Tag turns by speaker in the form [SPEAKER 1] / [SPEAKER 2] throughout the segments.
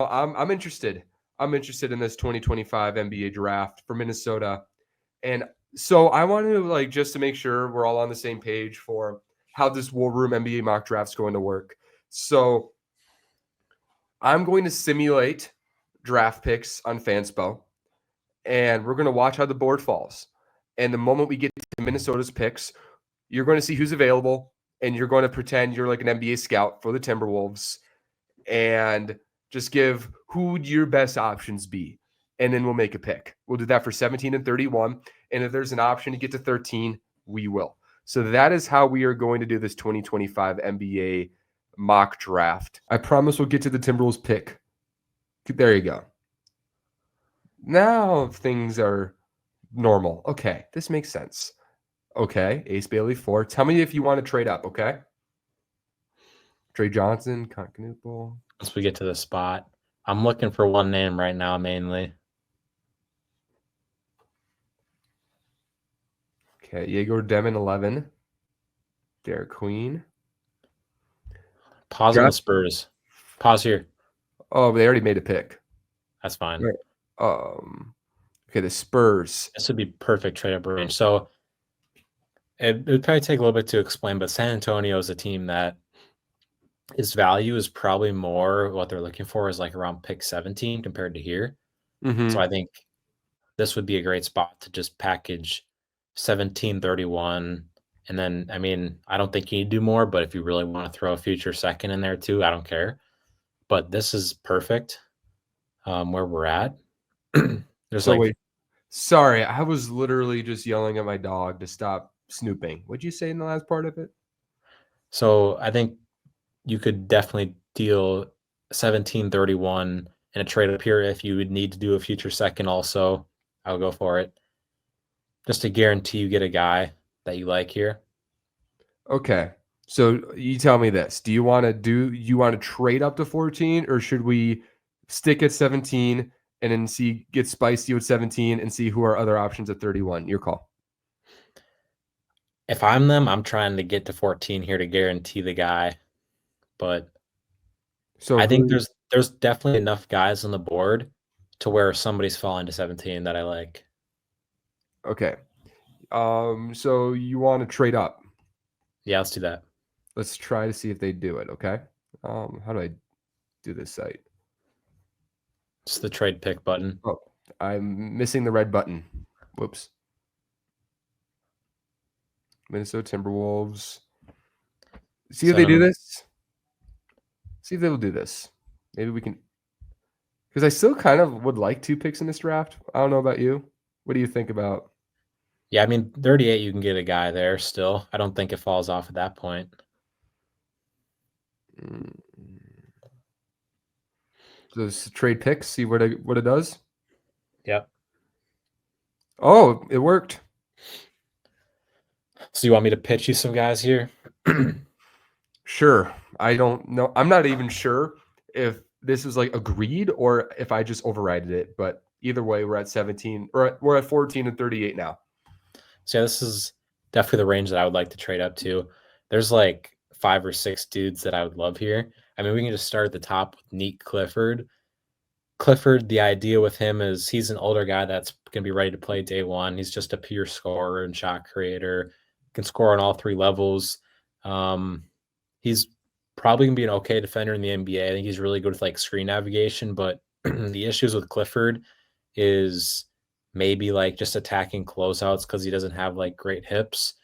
[SPEAKER 1] I'm interested. I'm interested in this 2025 NBA draft for Minnesota. And so I wanted to just to make sure we're all on the same page for how this War Room NBA mock draft is going to work. So I'm going to simulate draft picks on Fanspo, and we're going to watch how the board falls. And the moment we get to Minnesota's picks, you're going to see who's available, and you're going to pretend you're like an NBA scout for the Timberwolves and just give who would your best options be. And then we'll make a pick. We'll do that for 17 and 31. And if there's an option to get to 13, we will. So that is how we are going to do this 2025 NBA mock draft. I promise we'll get to the Timberwolves pick. There you go. Now things are normal. Okay, this makes sense. Okay, Ace Bailey 4. Tell me if you want to trade up, okay? Trey Johnson, Concanoople.
[SPEAKER 2] Once we get to the spot, I'm looking for one name right now mainly.
[SPEAKER 1] Okay, Yegor Demon 11. Derek Queen.
[SPEAKER 2] Pause on the Spurs. Pause here.
[SPEAKER 1] Oh, they already made a pick.
[SPEAKER 2] That's fine.
[SPEAKER 1] Right. Okay, the Spurs.
[SPEAKER 2] This would be perfect trade up range. So it would probably take a little bit to explain, but San Antonio is a team that its value is probably more what they're looking for is like around pick 17 compared to here.
[SPEAKER 1] Mm-hmm.
[SPEAKER 2] So I think this would be a great spot to just package 17, 31. And then, I mean, I don't think you need to do more, but if you really want to throw a future second in there too, I don't care. But this is perfect where we're at.
[SPEAKER 1] Wait. Sorry, I was literally just yelling at my dog to stop snooping. What'd you say in the last part of it?
[SPEAKER 2] So I think you could definitely deal 17, 31 in a trade up here if you would need to do a future second also. I'll go for it. Just to guarantee you get a guy that you like here.
[SPEAKER 1] Okay. So you tell me this. Do you want to trade up to 14, or should we stick at 17 and then get spicy with 17 and see who are other options at 31? Your call.
[SPEAKER 2] If I'm them, I'm trying to get to 14 here to guarantee the guy. But so I think there's definitely enough guys on the board to where somebody's falling to 17 that I like.
[SPEAKER 1] Okay. So you want to trade up?
[SPEAKER 2] Yeah, let's do that.
[SPEAKER 1] Let's try to see if they do it, okay? How do I do this site?
[SPEAKER 2] It's the trade pick button.
[SPEAKER 1] Oh, I'm missing the red button. Whoops. Minnesota Timberwolves. See if they do this. See if they will do this. Maybe we can. Because I still kind of would like 2 picks in this draft. I don't know about you. What do you think about?
[SPEAKER 2] Yeah, I mean, 38, you can get a guy there still. I don't think it falls off at that point.
[SPEAKER 1] So this trade picks, see what it does?
[SPEAKER 2] Yep.
[SPEAKER 1] Oh, it worked.
[SPEAKER 2] So you want me to pitch you some guys here?
[SPEAKER 1] Sure. I don't know. I'm not even sure if this is agreed or if I just overrided it. But either way, we're at 17 or we're at 14 and 38 now.
[SPEAKER 2] So yeah, this is definitely the range that I would like to trade up to. There's 5 or 6 dudes that I would love here. I mean, we can just start at the top with Neat Clifford. Clifford, the idea with him is he's an older guy that's going to be ready to play day one. He's just a pure scorer and shot creator, can score on all 3 levels. He's probably going to be an okay defender in the NBA. I think he's really good with screen navigation, but the issues with Clifford is maybe just attacking closeouts because he doesn't have great hips.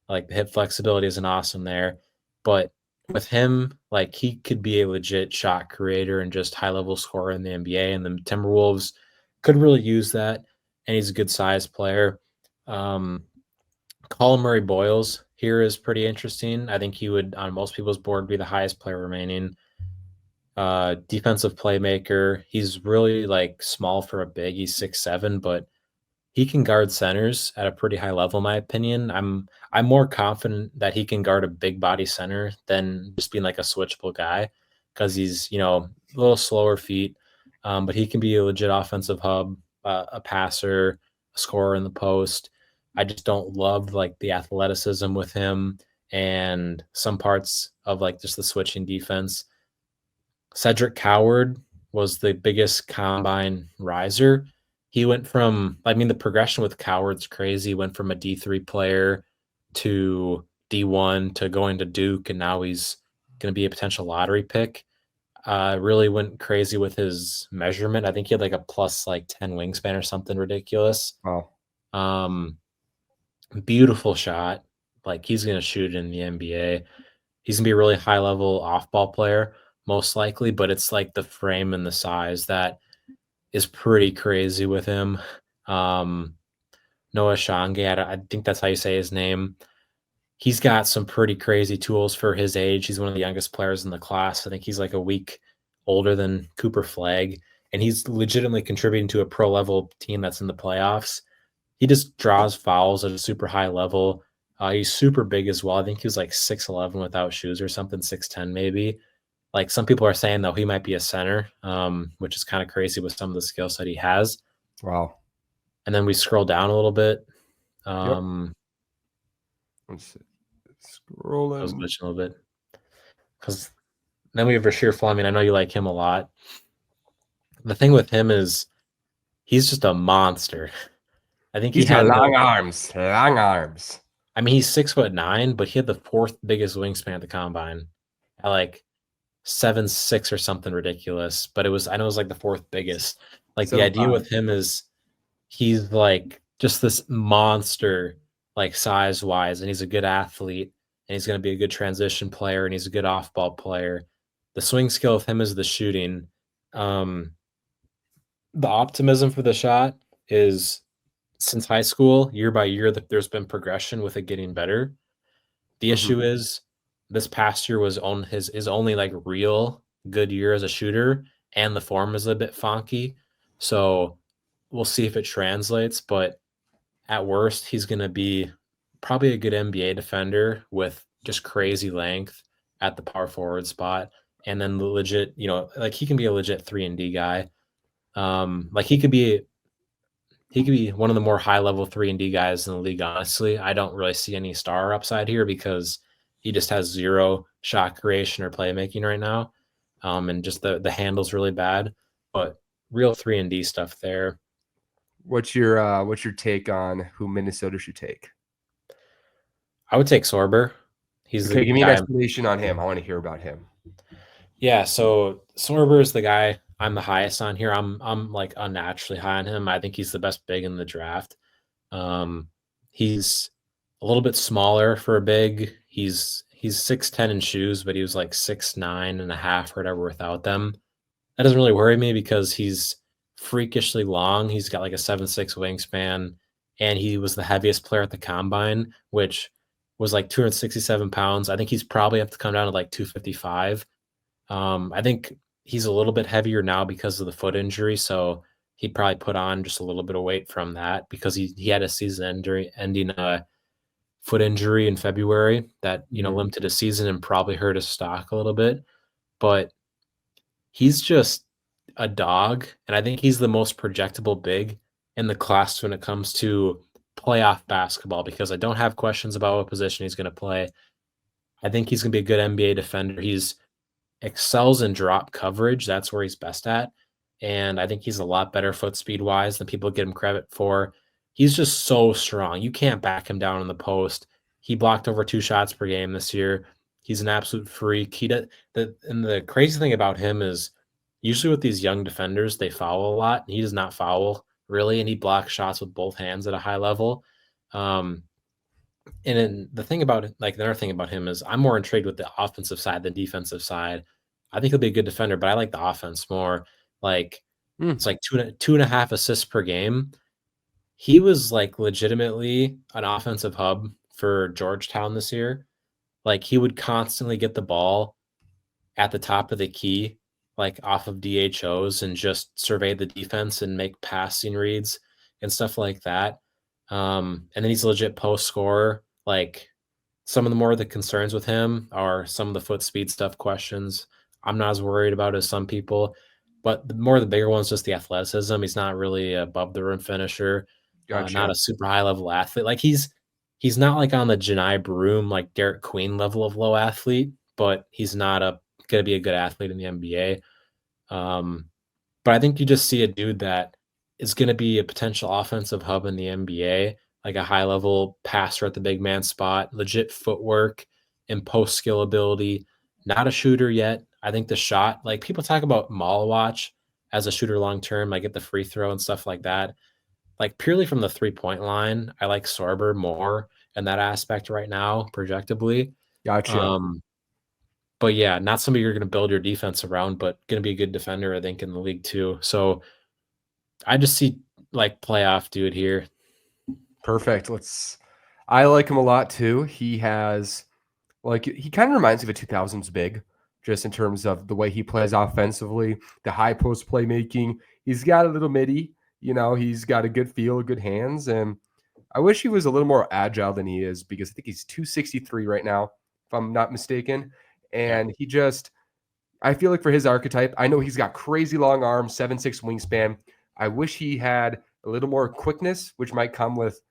[SPEAKER 2] The hip flexibility isn't awesome there. But with him, he could be a legit shot creator and just high-level scorer in the NBA, and the Timberwolves could really use that, and he's a good-sized player. Colin Murray Boyles here is pretty interesting. I think he would, on most people's board, be the highest player remaining. Defensive playmaker. He's really small for a big. He's 6'7", but he can guard centers at a pretty high level, in my opinion. I'm more confident that he can guard a big body center than just being a switchable guy because he's, a little slower feet, but he can be a legit offensive hub, a passer, a scorer in the post. I just don't love the athleticism with him and some parts of just the switching defense. Cedric Coward, was the biggest combine riser. He went from, I mean, the progression with Coward's crazy. He went from a D3 player to D1 to going to Duke, and now he's going to be a potential lottery pick. Really went crazy with his measurement. I think he had like a plus like 10 wingspan or something ridiculous.
[SPEAKER 1] Wow.
[SPEAKER 2] Um, Beautiful shot. Like he's going to shoot in the NBA. He's going to be a really high level off ball player, most likely, but it's like the frame and the size that is pretty crazy with him. Um, Noah Shange, I think that's how you say his name. He's got some pretty crazy tools for his age. He's one of the youngest players in the class. I think he's like a week older than Cooper Flagg, and he's legitimately contributing to a pro level team that's in the playoffs. He just draws fouls at a super high level. He's super big as well. I think he was like 6'11" without shoes or something, 6'10" maybe. Like some people are saying though he might be a center, which is kind of crazy with some of the skill set he has.
[SPEAKER 1] Wow.
[SPEAKER 2] And then we scroll down a little bit.
[SPEAKER 1] Yep.
[SPEAKER 2] Um,
[SPEAKER 1] Let's see.
[SPEAKER 2] I was
[SPEAKER 1] Scrolling.
[SPEAKER 2] glitching a little bit because then we have Rasheer Fleming. I know you like him a lot. The thing with him is he's just a monster. I think he
[SPEAKER 1] He's got
[SPEAKER 2] had
[SPEAKER 1] long arms. Long arms.
[SPEAKER 2] I mean, he's 6'9", but he had the fourth biggest wingspan at the combine at like 7'6" or something ridiculous. But I know it was like the fourth biggest. Like the idea
[SPEAKER 1] 7'5".
[SPEAKER 2] with him is he's like just this monster, like size wise, and he's a good athlete, and he's going to be a good transition player, and he's a good off ball player. The swing skill of him is the shooting. Um, the optimism for the shot is since high school, year by year, that there's been progression with it getting better. The
[SPEAKER 1] Mhm.
[SPEAKER 2] issue is this past year was on his only like real good year as a shooter, and the form is a bit funky. So we'll see if it translates. But at worst, he's going to be probably a good NBA defender with just crazy length at the power forward spot, and then the legit, like he can be a legit 3-and-D guy. Like he could be one of the more high level 3-and-D guys in the league. Honestly, I don't really see any star upside here because he just has zero shot creation or playmaking right now, and just the handle's really bad. But real 3-and-D stuff there.
[SPEAKER 1] What's your take on who Minnesota should take?
[SPEAKER 2] I would take Sorber. He's the
[SPEAKER 1] Okay, give me an
[SPEAKER 2] guy.
[SPEAKER 1] explanation on him. I want to hear about him.
[SPEAKER 2] Yeah, so Sorber is the guy I'm the highest on here. I'm like unnaturally high on him. I think he's the best big in the draft. Um, he's a little bit smaller for a big. He's 6'10" in shoes, but he was like 6'9" and a half or whatever without them. That doesn't really worry me because he's freakishly long. He's got like a 7'6" wingspan, and he was the heaviest player at the combine, which was like 267 pounds. I think he's probably have to come down to like 255. I think he's a little bit heavier now because of the foot injury, so he probably put on just a little bit of weight from that because he had a season ending foot injury in February that
[SPEAKER 1] Mhm.
[SPEAKER 2] limited his season and probably hurt his stock a little bit. But he's just a dog, and I think he's the most projectable big in the class when it comes to playoff basketball because I don't have questions about what position he's going to play. I think he's going to be a good NBA defender. He's excels in drop coverage. That's where he's best at. And I think he's a lot better foot speed wise than people give him credit for. He's just so strong. You can't back him down in the post. He blocked over 2 shots per game this year. He's an absolute freak. And the crazy thing about him is usually with these young defenders, they foul a lot. He does not foul really, and he blocks shots with both hands at a high level. Um, and then the thing about it, like the other thing about him is I'm more intrigued with the offensive side than defensive side. I think he'll be a good defender, but I like the offense more. Like
[SPEAKER 1] Mm.
[SPEAKER 2] it's like two and a half assists per game. He was like legitimately an offensive hub for Georgetown this year. Like he would constantly get the ball at the top of the key, like off of DHOs and just survey the defense and make passing reads and stuff like that. And then he's a legit post scorer. Like some of the more the concerns with him are some of the foot speed stuff questions. I'm not as worried about as some people, but the bigger ones, just the athleticism. He's not really above the rim finisher, not
[SPEAKER 1] Gotcha.
[SPEAKER 2] a super high level athlete. Like he's not like on the Janai Broom, like Derek Queen level of low athlete, but he's not going to be a good athlete in the NBA. But I think you just see a dude that is going to be a potential offensive hub in the NBA, like a high level passer at the big man spot, legit footwork and post skill ability. Not a shooter yet. I think the shot, like people talk about Malawatch as a shooter long term, like at the free throw and stuff like that. Like purely from the 3-point line, I like Sorber more in that aspect right now, projectably.
[SPEAKER 1] Gotcha.
[SPEAKER 2] Um, but yeah, not somebody you're going to build your defense around, but going to be a good defender, I think, in the league too. So I just see like playoff dude here.
[SPEAKER 1] Perfect. I like him a lot too. He has like he kind of reminds me of a 2000s big, just in terms of the way he plays offensively, the high post playmaking. He's got a little midi, he's got a good feel, good hands, and I wish he was a little more agile than he is because I think he's 263 right now, if I'm not mistaken.
[SPEAKER 2] Yeah.
[SPEAKER 1] And I feel like for his archetype, I know he's got crazy long arms, 7'6" wingspan. I wish he had a little more quickness, which might come with,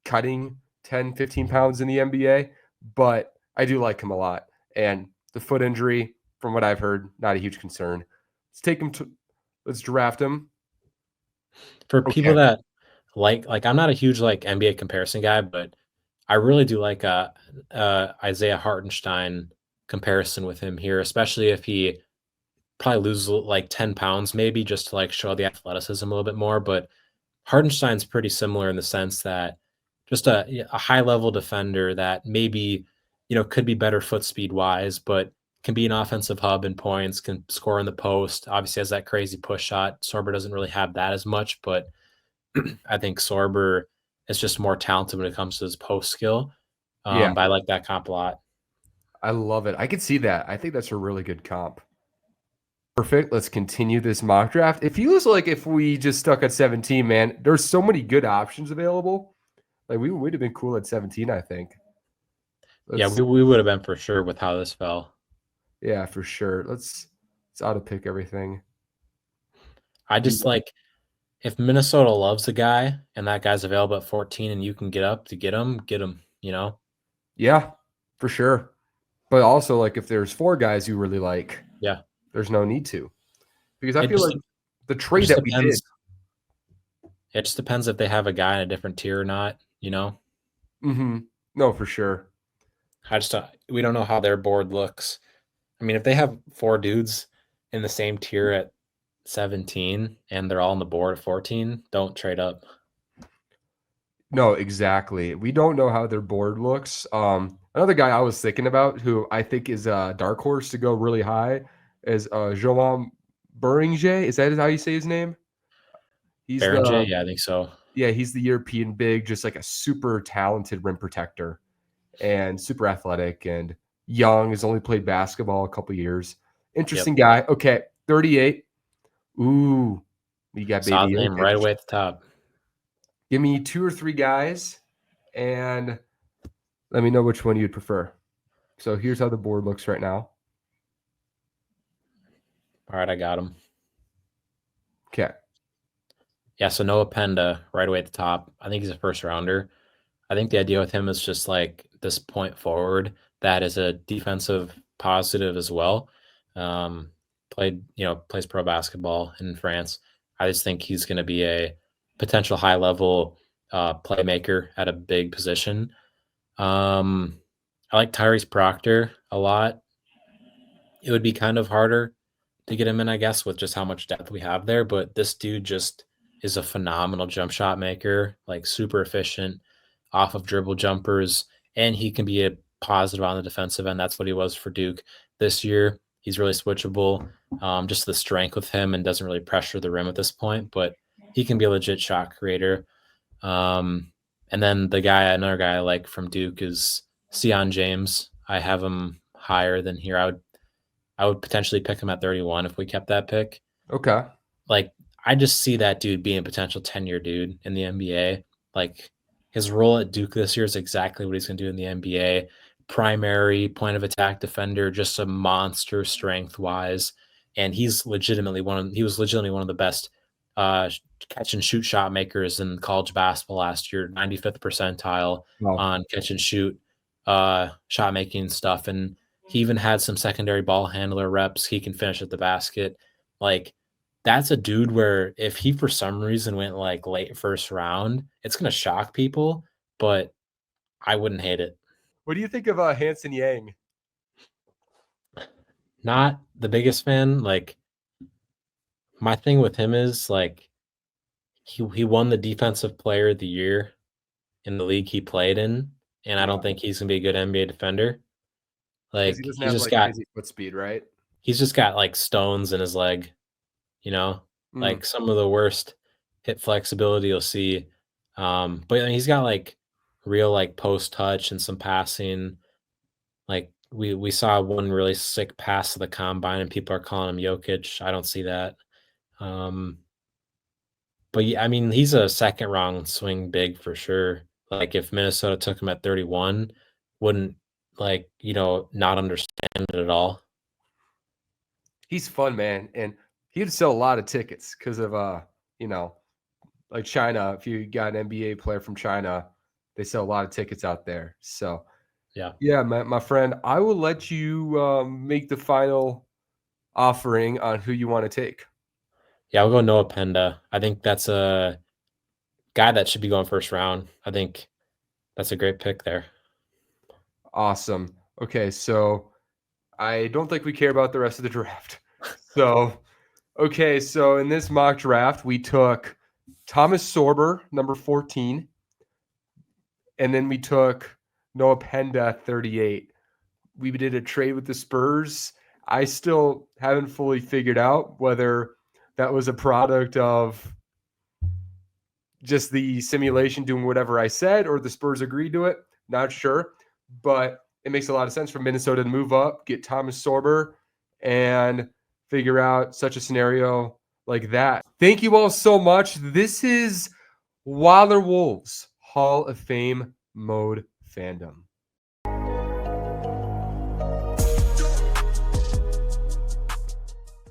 [SPEAKER 1] cutting 10, 15 pounds in the NBA. But I do like him a lot. And the foot injury, from what I've heard, not a huge concern. Let's draft him.
[SPEAKER 2] For people
[SPEAKER 1] Okay.
[SPEAKER 2] that like I'm not a huge like NBA comparison guy, but I really do like Isaiah Hartenstein comparison with him here, especially if he probably loses like 10 pounds maybe just to like show the athleticism a little bit more. But Hardenstein's pretty similar in the sense that just a high level defender that maybe, could be better foot speed wise, but can be an offensive hub in points, can score in the post. Obviously has that crazy push shot. Sorber doesn't really have that as much, but I think Sorber is just more talented when it comes to his post skill.
[SPEAKER 1] Yeah,
[SPEAKER 2] But I like that comp a lot.
[SPEAKER 1] I love it. I can see that. I think that's a really good comp. Perfect. Let's continue this mock draft. It feels like if we just stuck at 17, man, there's so many good options available. Like we would have been cool at 17, I think.
[SPEAKER 2] Yeah,
[SPEAKER 1] Let's
[SPEAKER 2] we would have been for sure with how this fell.
[SPEAKER 1] Yeah, for sure. Let's auto pick everything.
[SPEAKER 2] I
[SPEAKER 1] Do
[SPEAKER 2] just like if Minnesota loves a guy and that guy's available at 14 and you can get up to get him.
[SPEAKER 1] Yeah, for sure. But also like if there's four guys you really like,
[SPEAKER 2] Yeah.
[SPEAKER 1] there's no need to. Because I
[SPEAKER 2] It
[SPEAKER 1] feel
[SPEAKER 2] just
[SPEAKER 1] like the
[SPEAKER 2] it
[SPEAKER 1] trade
[SPEAKER 2] just
[SPEAKER 1] that we did.
[SPEAKER 2] depends. It just depends if they have a guy in a different tier or not.
[SPEAKER 1] No, for sure.
[SPEAKER 2] We don't know how their board looks. I mean, if they have four dudes in the same tier at 17 and they're all on the board at 14, don't trade up.
[SPEAKER 1] No, exactly. We don't know how their board looks. Another guy I was thinking about who I think is a dark horse to go really high is Joan Beringer. Is that how you say his name? He's
[SPEAKER 2] Baron J,
[SPEAKER 1] the
[SPEAKER 2] yeah, I think so.
[SPEAKER 1] Yeah, he's the European big, just like a super talented rim protector and super athletic and young. Has only played basketball a couple years.
[SPEAKER 2] Yep.
[SPEAKER 1] Interesting guy. Okay, 38. Ooh, we got
[SPEAKER 2] Saw
[SPEAKER 1] baby
[SPEAKER 2] his name
[SPEAKER 1] Jokic.
[SPEAKER 2] right away at the top.
[SPEAKER 1] Give me two or three guys and let me know which one you'd prefer. So here's how the board looks right now.
[SPEAKER 2] All right, I got him.
[SPEAKER 1] Okay.
[SPEAKER 2] Yeah, so Noah Penda right away at the top. I think he's a first rounder. I think the idea with him is just like this point forward that is a defensive positive as well. Um, plays pro basketball in France. I just think he's going to be a potential high level playmaker at a big position. I like Tyrese Proctor a lot. It would be kind of harder to get him in, I guess, with just how much depth we have there. But this dude just is a phenomenal jump shot maker, like super efficient off of dribble jumpers, and he can be a positive on the defensive end. That's what he was for Duke this year. He's really switchable. Just the strength with him and doesn't really pressure the rim at this point, but he can be a legit shot creator. Um, and then another guy I like from Duke is Sion James. I have him higher than here. I would potentially pick him at 31 if we kept that pick.
[SPEAKER 1] Okay.
[SPEAKER 2] Like, I just see that dude being a potential 10-year dude in the NBA. Like, his role at Duke this year is exactly what he's going to do in the NBA. Primary point of attack defender, just a monster strength wise. And he was legitimately one of the best uh, catch and shoot shot makers in college basketball last year, 95th percentile
[SPEAKER 1] Well,
[SPEAKER 2] on catch and shoot shot making stuff. And he even had some secondary ball handler reps. He can finish at the basket. Like, that's a dude where if he for some reason went like late first round, it's gonna shock people, but I wouldn't hate it.
[SPEAKER 1] What do you think of Hanson Yang?
[SPEAKER 2] Not the biggest fan. Like my thing with him is like he won the defensive player of the year in the league he played in, and I
[SPEAKER 1] Yeah,
[SPEAKER 2] don't think he's gonna be a good NBA defender.
[SPEAKER 1] because he
[SPEAKER 2] Like
[SPEAKER 1] doesn't have like crazy foot speed, right?
[SPEAKER 2] he's just got like stones in his leg, you know,
[SPEAKER 1] Mm.
[SPEAKER 2] like some of the worst hip flexibility you'll see. But I mean, he's got like real like post touch and some passing. Like we saw one really sick pass to the combine, and people are calling him Jokic. I don't see that. Um, but yeah, I mean, he's a second round swing big for sure. Like if Minnesota took him at 31, wouldn't like not understand it at all.
[SPEAKER 1] He's fun, man, and he'd sell a lot of tickets because of you know, like China. If you got an NBA player from China, they sell a lot of tickets out there. So
[SPEAKER 2] Yeah.
[SPEAKER 1] yeah, my friend, I will let you make the final offering on who you want to take.
[SPEAKER 2] Yeah, I'll go Noah Penda. I think that's a guy that should be going first round. I think that's a great pick there.
[SPEAKER 1] Awesome. Okay, so I don't think we care about the rest of the draft. So, okay, so in this mock draft, we took Thomas Sorber, number 14, and then we took Noah Penda, 38. We did a trade with the Spurs. I still haven't fully figured out whether that was a product of just the simulation doing whatever I said or the Spurs agreed to it. Not sure, but it makes a lot of sense for Minnesota to move up, get Thomas Sorber, and figure out such a scenario like that. Thank you all so much. This is Wilder Wolves Hall of Fame Mode Fandom.